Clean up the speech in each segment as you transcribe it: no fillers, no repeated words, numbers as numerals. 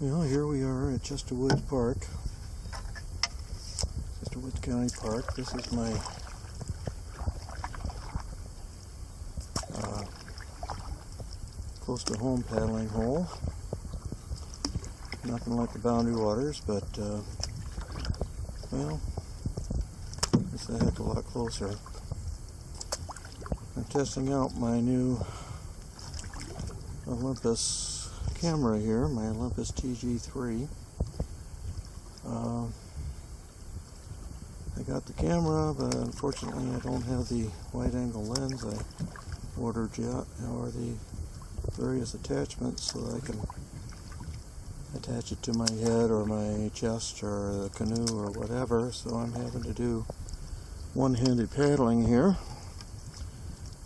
Well, here we are at Chester Woods Park, Chester Woods County Park. This is my close to home paddling hole. Nothing like the Boundary Waters, but well, it's a heck of a lot closer. I'm testing out my new Olympus camera here, my Olympus TG-3. I got the camera, but unfortunately I don't have the wide-angle lens I ordered yet, or the various attachments so that I can attach it to my head or my chest or the canoe or whatever. So I'm having to do one-handed paddling here.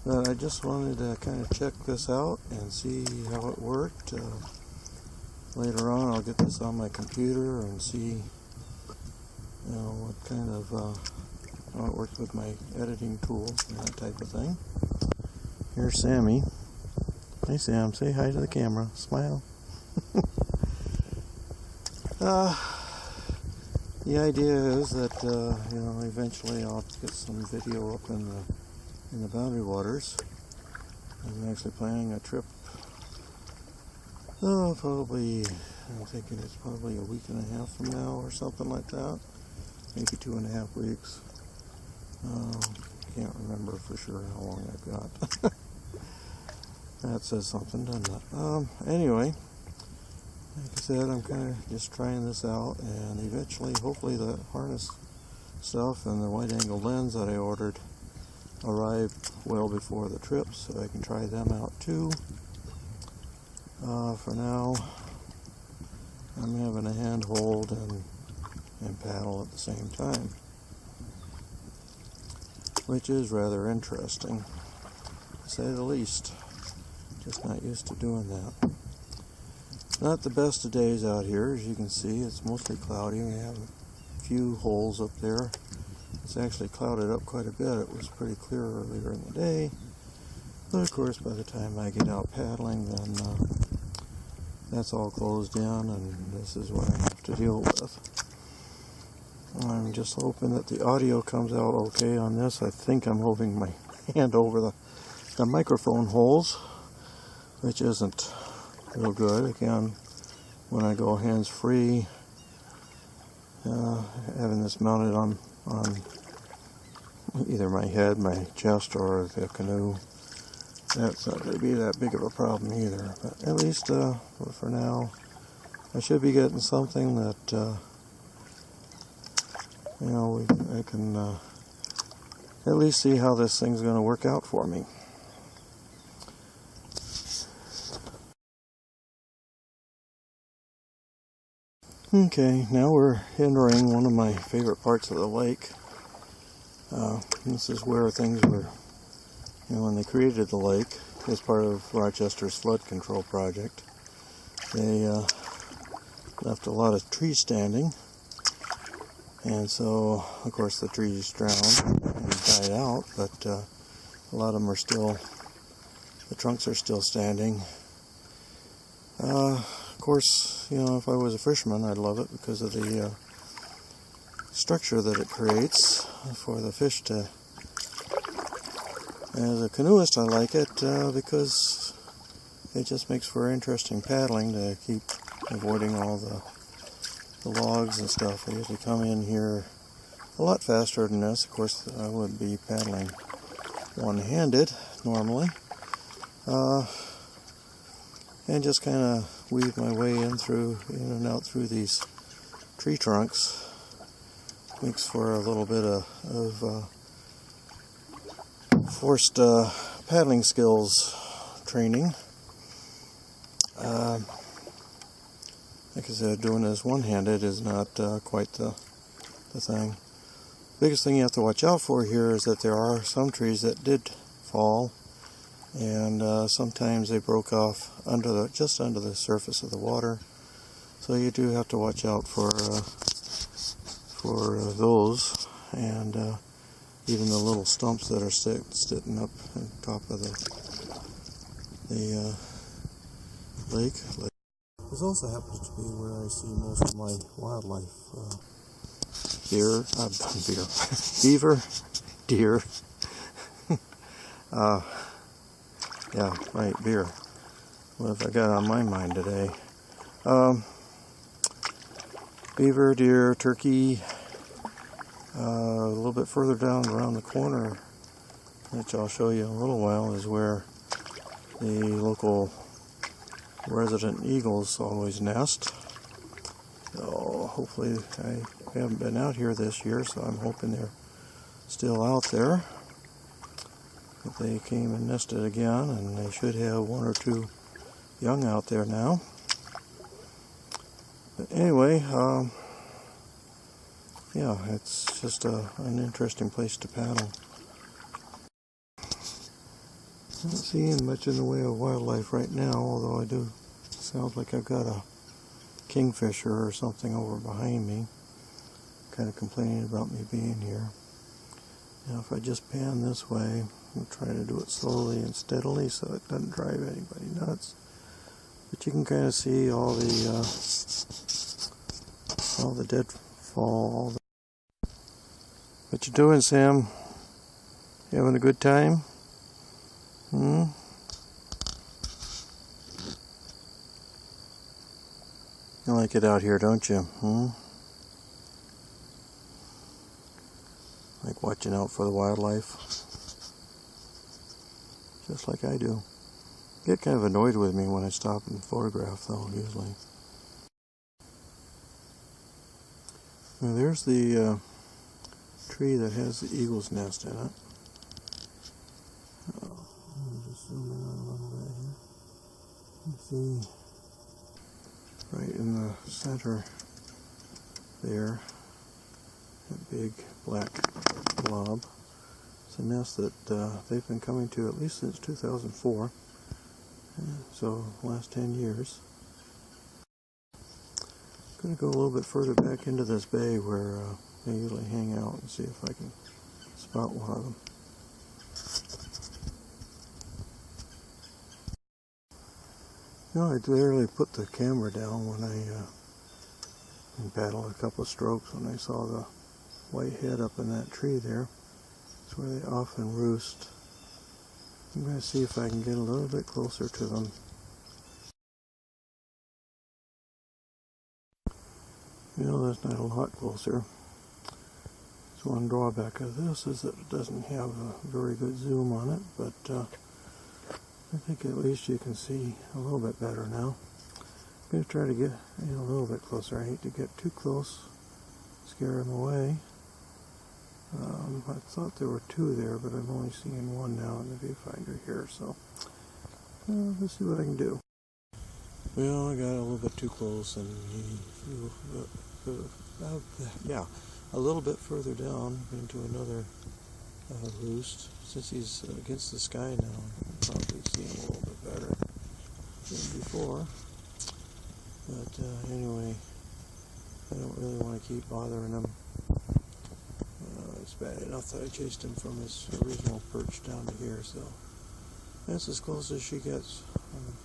But I just wanted to kind of check this out and see how it worked. Later on I'll get this on my computer and see what kind of how it works with my editing tools and that type of thing. Here's Sammy. Hey Sam, say hi to the camera. Smile. The idea is that eventually I'll get some video up in the Boundary Waters. I'm actually planning a trip. I'm thinking it's probably a week and a half from now or something like that. Maybe 2.5 weeks. Can't remember for sure how long I've got. That says something, doesn't it? Anyway, like I said, I'm kind of just trying this out, and eventually, hopefully, the harness stuff and the wide-angle lens that I ordered arrive well before the trip, so I can try them out too. For now, I'm having a handhold and paddle at the same time, which is rather interesting, to say the least. Just not used to doing that. Not the best of days out here, as you can see. It's mostly cloudy. We have a few holes up there. It's actually clouded up quite a bit. It was pretty clear earlier in the day. But of course, by the time I get out paddling, then that's all closed in, and this is what I have to deal with. I'm just hoping that the audio comes out okay on this. I think I'm holding my hand over the microphone holes, which isn't real good. Again, when I go hands-free, having this mounted on either my head, my chest, or the canoe, that's not going to be that big of a problem either. But at least for now, I should be getting something that I can at least see how this thing's going to work out for me. Okay, now we're entering one of my favorite parts of the lake. This is where things were, when they created the lake as part of Rochester's flood control project, they left a lot of trees standing, and so of course the trees drowned and died out, but a lot of them are still, the trunks are still standing. Of course, if I was a fisherman, I'd love it because of the structure that it creates for the fish to. As a canoeist, I like it because it just makes for interesting paddling to keep avoiding all the logs and stuff. I usually come in here a lot faster than this. Of course, I would be paddling one-handed normally. And just kind of weave my way in and out through these tree trunks. Makes for a little bit of forced paddling skills training. Like I said, doing this one-handed is not quite the thing. Biggest thing you have to watch out for here is that there are some trees that did fall, and sometimes they broke off just under the surface of the water. So you do have to watch out for those, and even the little stumps that are sitting up on top of the lake. This also happens to be where I see most of my wildlife. Beaver, deer. Yeah, right, beer. What have I got on my mind today? Beaver, deer, turkey. A little bit further down around the corner, which I'll show you in a little while, is where the local resident eagles always nest. So hopefully, I haven't been out here this year, so I'm hoping they're still out there. But they came and nested again, and they should have one or two young out there now. But anyway, yeah, it's just an interesting place to paddle. Not seeing much in the way of wildlife right now, although I do sound like I've got a kingfisher or something over behind me, kind of complaining about me being here. Now if I just pan this way, I'm trying to do it slowly and steadily so it doesn't drive anybody nuts. But you can kind of see all the deadfall. What you doing, Sam? You having a good time? You like it out here, don't you? Like watching out for the wildlife? Just like I do. Get kind of annoyed with me when I stop and photograph, though, usually. Now there's the tree that has the eagle's nest in it. Let me just zoom in on a little bit here. You see right in the center there, that big black blob. It's a nest that they've been coming to at least since 2004, so last 10 years. I'm going to go a little bit further back into this bay where they usually hang out and see if I can spot one of them. You know, I literally put the camera down when I paddled a couple of strokes when I saw the white head up in that tree there. It's where they often roost. I'm going to see if I can get a little bit closer to them. You know, that's not a lot closer. So one drawback of this is that it doesn't have a very good zoom on it, but I think at least you can see a little bit better now. I'm going to try to get a little bit closer. I hate to get too close, scare them away. I thought there were two there, but I'm only seeing one now in the viewfinder here, so let's see what I can do. Well, I got a little bit too close, and yeah, a little bit further down into another roost. Since he's against the sky now, I'll probably see him a little bit better than before. But anyway, I don't really want to keep bothering him. It's bad enough that I chased him from his original perch down to here, so that's as close as she gets.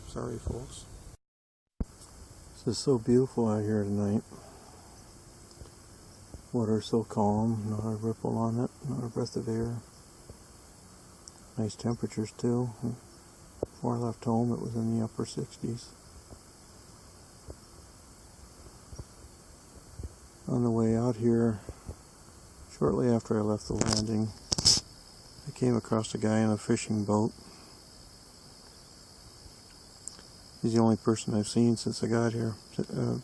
Sorry, folks. This is so beautiful out here tonight. Water so calm, not a ripple on it, not a breath of air. Nice temperatures too. Before I left home, it was in the upper 60s. On the way out here, shortly after I left the landing, I came across a guy in a fishing boat. He's the only person I've seen since I got here. I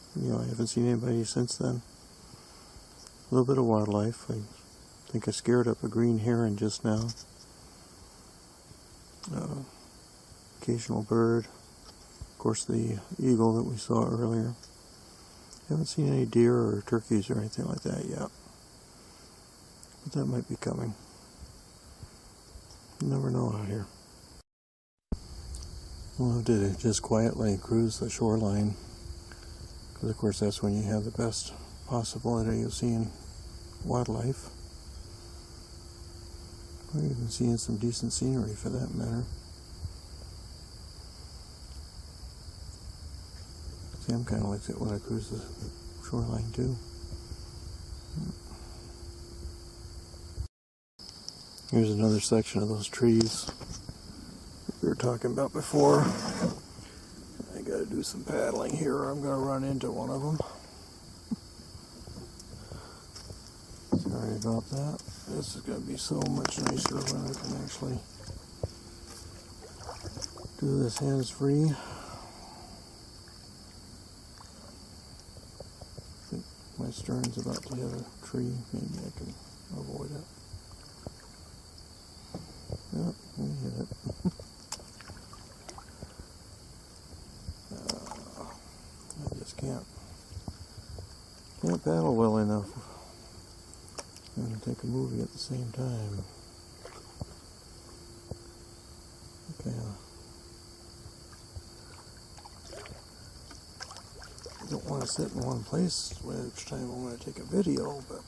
haven't seen anybody since then. A little bit of wildlife. I think I scared up a green heron just now. Occasional bird. Of course, the eagle that we saw earlier. Haven't seen any deer or turkeys or anything like that yet. But that might be coming. You never know out here. I'll have to just quietly cruise the shoreline, because of course that's when you have the best possibility of seeing wildlife, or even seeing some decent scenery for that matter. Sam kind of likes it when I cruise the shoreline too. Here's another section of those trees we were talking about before. I gotta do some paddling here or I'm gonna run into one of them. Sorry about that. This is gonna be so much nicer when I can actually do this hands-free. I think my stern's about to hit a tree. Maybe I can avoid it. Yep, we hit it. I just can't paddle well enough and take a movie at the same time. Okay. I don't want to sit in one place each time I want to take a video, but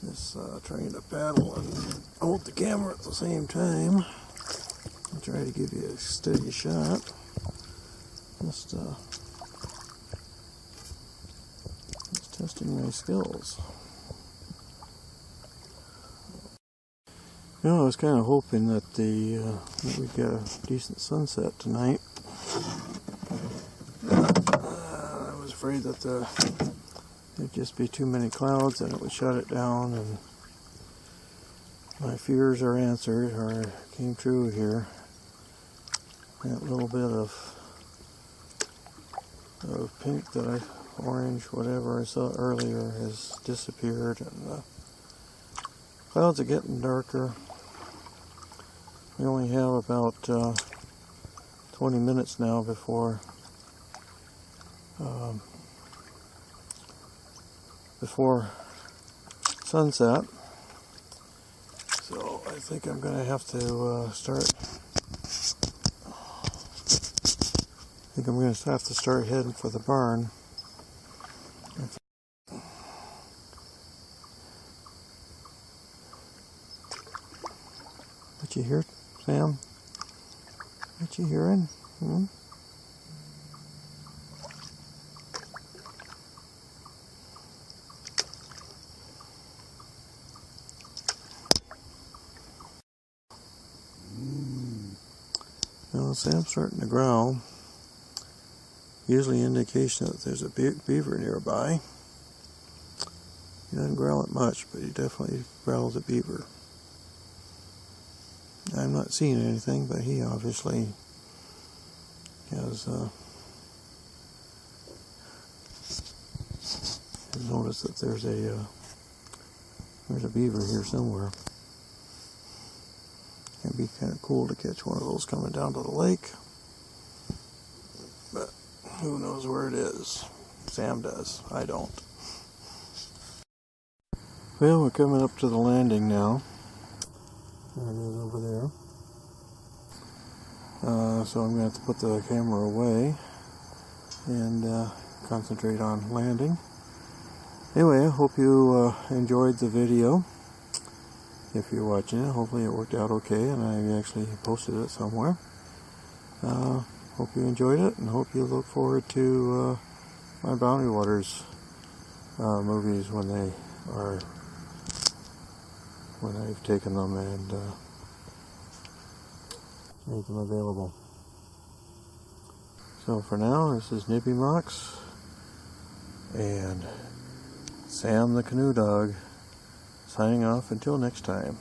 this trying to paddle and hold the camera at the same time and try to give you a steady shot. Just testing my skills. You know, I was kind of hoping that that we'd get a decent sunset tonight. I was afraid that there'd just be too many clouds and it would shut it down, and my fears are answered, or came true here. That little bit of pink orange, whatever I saw earlier has disappeared, and the clouds are getting darker. We only have about 20 minutes now before sunset, so I think I'm going to have to start heading for the barn. What you hear, Sam? What you hearing? Well, Sam's starting to growl. Usually indication that there's a beaver nearby. He doesn't growl it much, but he definitely growls at beaver. I'm not seeing anything, but he obviously has noticed that there's a beaver here somewhere. It'd be kind of cool to catch one of those coming down to the lake, but who knows where it is? Sam does. I don't. Well, we're coming up to the landing now. There it is over there. So I'm going to have to put the camera away and concentrate on landing. Anyway, I hope you enjoyed the video. If you're watching it, hopefully it worked out okay and I actually posted it somewhere. Hope you enjoyed it, and hope you look forward to my Boundary Waters movies when I've taken them and made them available. So for now, this is Nippy Mox and Sam the Canoe Dog signing off until next time.